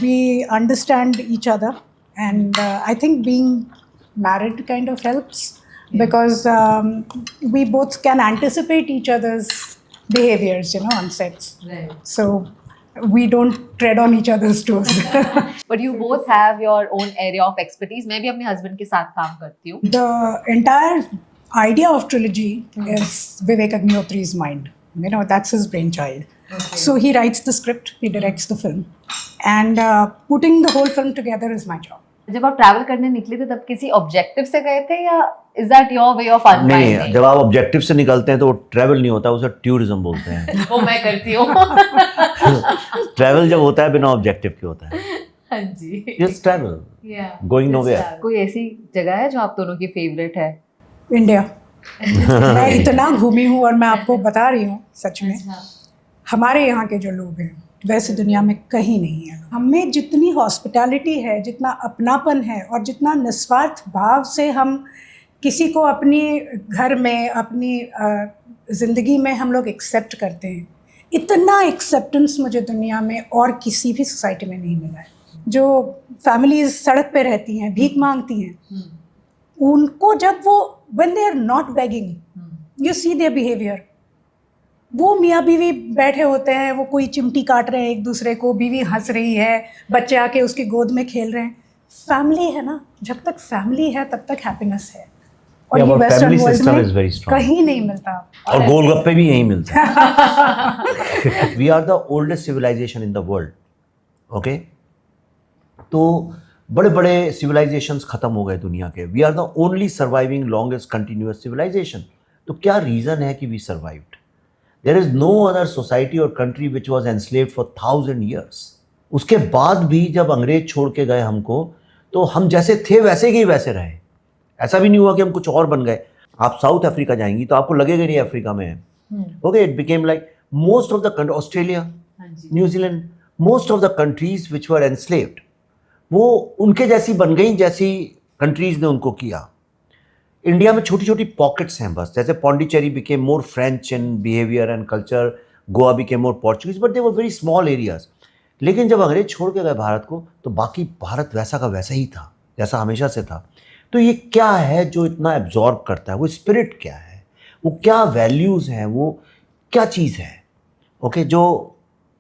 We understand each other, and I think being married kind of helps because we both can anticipate each other's behaviors, on sets. Right. So we don't tread on each other's toes. But you both have your own area of expertise. मैं भी अपने husband के साथ काम करती हूँ. The entire idea of trilogy is Vivek Agnihotri's mind. That's his brainchild. Okay. So he writes the script, he directs the film, and putting the whole film together is my job. जब आप travel करने निकले थे तब किसी objective से गए थे या is that your way of unwinding? नहीं, जब आप ऑब्जेक्टिव से निकलते हैं तो वो ट्रैवल नहीं होता, उसे टूरिज्म बोलते हैं। वो मैं करती हूँ। ट्रैवल जब होता है बिना ऑब्जेक्टिव के होता है। हाँ जी। Just travel, going nowhere. कोई ऐसी जगह है जो आप दोनों की फेवरेट है? इंडिया। मैं इतना घूमी हूँ और मैं आपको बता रही हूँ सच में, हमारे यहाँ के जो लोग हैं वैसे दुनिया में कहीं नहीं है। हमें जितनी हॉस्पिटैलिटी है, जितना अपनापन है, और जितना निस्वार्थ भाव से हम किसी को अपनी घर में, अपनी ज़िंदगी में हम लोग एक्सेप्ट करते हैं, इतना एक्सेप्टेंस मुझे दुनिया में और किसी भी सोसाइटी में नहीं मिला है। जो फैमिलीज सड़क पे रहती हैं, भीख मांगती हैं, उनको जब वो when they are not begging, you see their behaviour, वो मियाँ बीवी बैठे होते हैं, वो कोई चिमटी काट रहे हैं एक दूसरे को, बीवी हंस रही है, बच्चे आके उसकी गोद में खेल रहे हैं। फैमिली है ना, जब तक फैमिली है तब तक हैप्पीनेस है, और ये वेस्टर्न वर्ल्ड में कहीं नहीं मिलता। और गोलगप्पे भी यहीं मिलते हैं। We are the oldest civilisation in the world, okay? तो बड़े बड़े सिविलाइजेशंस खत्म हो गए दुनिया के। We are the only surviving longest continuous civilisation. तो क्या रीज़न है कि we survived? There is no other society or country which was enslaved for 1000 years. उसके बाद भी जब अंग्रेज छोड़ के गए हमको, तो हम जैसे थे वैसे ही वैसे रहे। ऐसा भी नहीं हुआ कि हम कुछ और बन गए। आप साउथ अफ्रीका जाएंगी तो आपको लगेगा नहीं अफ्रीका में है। Okay, it became like most of the country, Australia, New Zealand, most of the countries which were enslaved, वो उनके जैसी बन गई जैसी कंट्रीज ने उनको किया। इंडिया में छोटी छोटी पॉकेट्स हैं बस, जैसे Pondicherry became more French in behaviour and culture, Goa became more Portuguese, but they were very small areas. लेकिन जब अंग्रेज छोड़ के गए भारत को, तो बाकी भारत वैसा का वैसा ही था जैसा हमेशा से था। तो ये क्या है जो इतना एब्जॉर्ब करता है? वो स्पिरिट क्या है, वो क्या वैल्यूज़ हैं, वो क्या चीज़ है, ओके, जो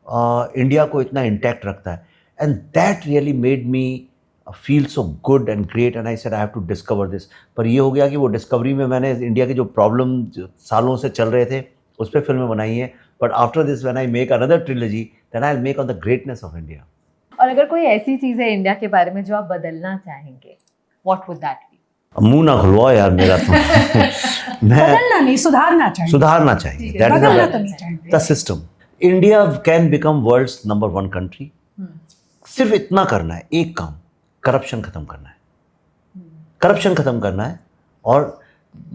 इंडिया को इतना इंटैक्ट रखता है? And that really made me feel so good and great, and I said I have to discover this. पर ये हो गया कि वो डिस्कवरी में मैंने इंडिया के जो प्रॉब्लम सालों से चल रहे थे उस पर फिल्में बनाई हैं। But after this when I make another trilogy, then I will make on the greatness of India. और अगर कोई ऐसी चीज़ है इंडिया के बारे में जो आप बदलना चाहेंगे, व्हाट वुड दैट बी? मुंह ना खुलवाओ यार मेरा तो। बदलना नहीं, सुधारना चाहिए। सुधारना चाहिए, that is the system. India can become world's number 1 country. सिर्फ इतना करना है, एक काम, करप्शन खत्म करना है। करप्शन खत्म करना है, और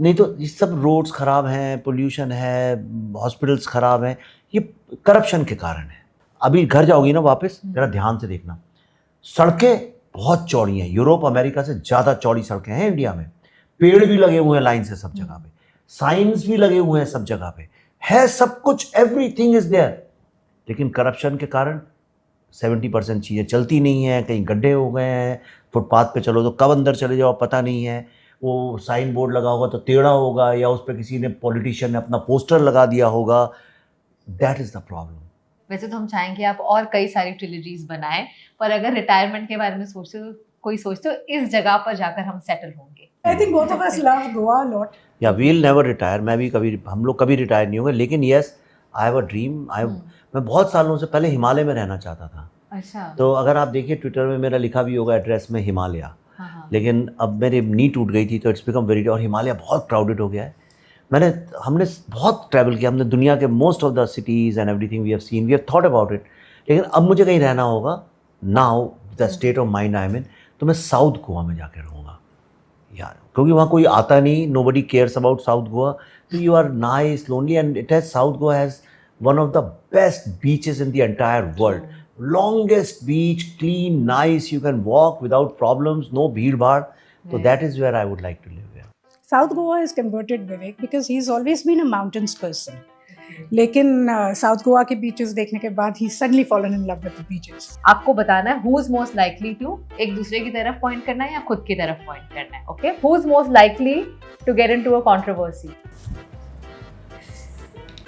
नहीं तो ये सब रोड्स खराब हैं, पोल्यूशन है, हॉस्पिटल्स खराब हैं, ये करप्शन के कारण है। अभी घर जाओगी ना वापस, जरा ध्यान से देखना, सड़कें बहुत चौड़ी हैं, यूरोप अमेरिका से ज़्यादा चौड़ी सड़कें हैं इंडिया में। पेड़ भी लगे हुए हैं लाइन से सब जगह पे, साइंस भी लगे हुए हैं सब जगह पे, है सब कुछ, एवरीथिंग इज देयर। लेकिन करप्शन के कारण 70% चीज़ें चलती नहीं हैं, कहीं गड्ढे हो गए हैं, फुटपाथ पे चलो तो कब अंदर चले जाओ पता नहीं है, वो साइन बोर्ड लगा होगा तो टेढ़ा होगा, या उस पर किसी ने पॉलिटिशियन ने अपना पोस्टर लगा दिया होगा। That is the problem. वैसे तो हम चाहेंगे आप और कई सारी ट्रिलॉजीज बनाएं, पर अगर रिटायरमेंट के बारे में सोचते हो, कोई सोचते हो इस जगह पर जाकर हम सेटल होंगे। I think both of us love Goa a lot. या वील नेवर रिटायर, मैं भी कभी, हम लोग कभी रिटायर नहीं होंगे, लेकिन yes I have a dream. मैं बहुत सालों से पहले हिमालय में रहना चाहता था। अच्छा। तो अगर आप देखिए ट्विटर में मेरा लिखा भी होगा एड्रेस में हिमालय, लेकिन अब मेरी नी टूट गई थी तो इट्स बिकम वेरी, और हिमालय बहुत क्राउडेड हो गया है। हमने बहुत ट्रैवल किया, हमने दुनिया के most of the cities and everything we have seen, we have thought about it. लेकिन अब मुझे कहीं रहना होगा, now the state of mind I am in, तो मैं साउथ गोवा में जाकर रहूँगा यार, क्योंकि वहाँ कोई आता नहीं, nobody cares about south Goa, तो you are nice, lonely, and it has, south Goa has one of the best beaches in the entire world, longest beach, clean, nice, you can walk without problems, no bheed bhaad. So that is where I would like to live. Yeah. South Goa has converted Vivek because he's always been a mountains person. लेकिन south Goa के beaches देखने के बाद ही suddenly fallen in love with the beaches. आपको बताना है who is most likely to एक दूसरे की तरफ पॉइंट करना है या खुद की तरफ पॉइंट करना है। Okay, who is most likely to get into a controversy?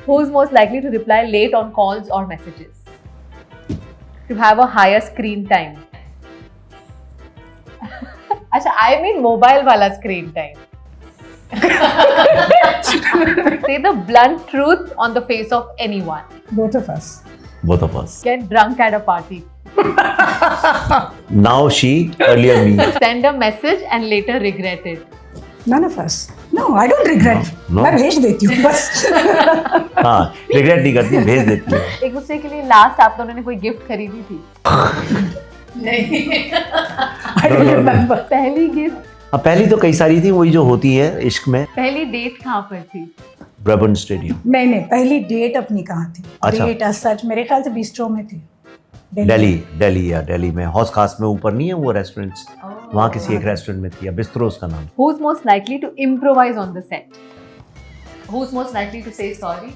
Who is most likely to reply late on calls or messages? To have a higher screen time. अच्छा, I mean mobile वाला screen time. Say the blunt truth on the face of anyone. Both of us. Both of us. Get drunk at a party. Now she, earlier me. Send a message and later regret it. None of us. No, I don't regret. No. मैं भेज देती हूँ बस। हाँ, regret नहीं करती, भेज देती है। एक दूसरे के लिए लास्ट आप दोनों ने कोई गिफ्ट खरीदी थी? I don't remember. पहली गिफ्ट, हाँ, पहली तो कई सारी थी, वही जो होती है इश्क में। पहली डेट कहाँ पर थी? Brabourne stadium. नहीं, पहली डेट अपनी कहाँ थी? अच्छा। डेट as such मेरे ख्याल से बिस्ट्रो में थी। दिल्ली में हौस खास में ऊपर नहीं है वो रेस्टोरेंट्स, वहाँ किसी एक रेस्टोरेंट में थी, बिस्ट्रो उसका नाम। Who's most likely to improvise on the set? Who's most likely to say sorry?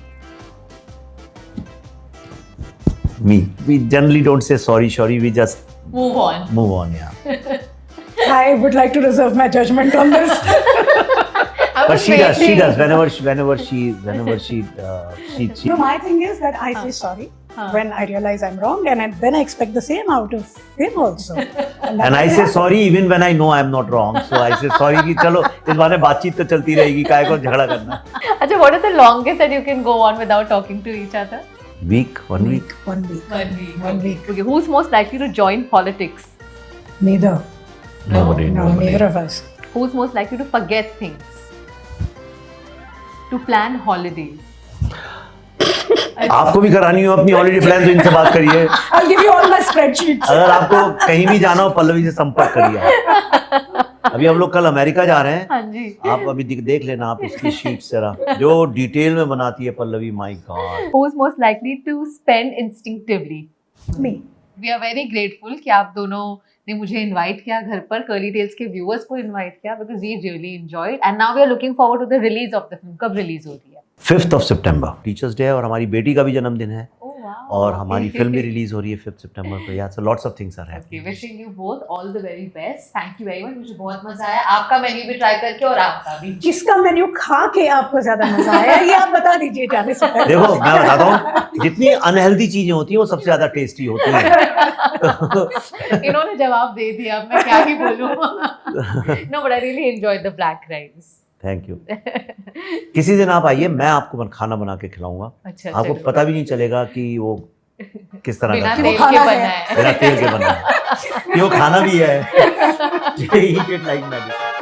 Me. We generally don't say sorry, we just Move on. move on, yeah. I would like to reserve my judgment on this. But she does. Whenever she. No, my thing is that I say sorry when I realize I'm wrong, and then I expect the same out of him also. And I say sorry even when I know I'm not wrong. So I say sorry कि चलो इस बारे में बातचीत तो चलती रहेगी, काहे को झगड़ा करना। अच्छा, what is the longest that you can go on without talking to each other? One week. 1 week. 1 week. Okay, who's most likely to join politics? Neither. Nobody. Neither of us. Who's most likely to forget things? To plan holidays? आपको भी करानी हो अपनी holiday plan तो इनसे बात करिए। I'll give you all my spreadsheets. अगर आपको कहीं भी जाना हो पल्लवी से संपर्क करिए। अभी हम लोग कल अमेरिका जा रहे हैं। हाँ जी। आप अभी देख लेना आप उसकी शीट जरा, जो डिटेल में बनाती है Pallavi, my God. Who's most likely to spend instinctively? Me. We are very grateful कि आप दोनों ने मुझे इनवाइट किया घर पर, कर्ली टेल्स के व्यूअर्स को इनवाइट किया, because we really enjoyed and now we are looking forward to the release of the film. कब रिलीज हो रही है? 5th of September, teachers day है और हमारी बेटी का भी जन्मदिन है। Oh wow. और हमारी फिल्म भी रिलीज हो रही है 5th September को। यार, so lots of things are Okay, happening. wishing you both all the very best. Thank you very much. मुझे बहुत मजा आया आपका मेन्यू भी ट्राई करके और आपका भी। किसका मेन्यू खा के आपको ज्यादा मजा आया ये आप बता दीजिए जाने से पहले। देखो मैं बताता हूँ, जितनी अनहेल्दी चीजें होती हैं वो सबसे ज्यादा टेस्टी होती हैं। इन्होंने जवाब दे दिया, अब मैं क्या ही बोलूं। No, but I really enjoyed the black rice. Thank you. किसी दिन आप आइए, मैं आपको खाना बना के खिलाऊंगा। अच्छा, आपको चलो। पता भी नहीं चलेगा कि वो किस तरह बिना का तेल के बना है। बिना तेल के बना है, कि वो खाना भी है। Eat it like medicine.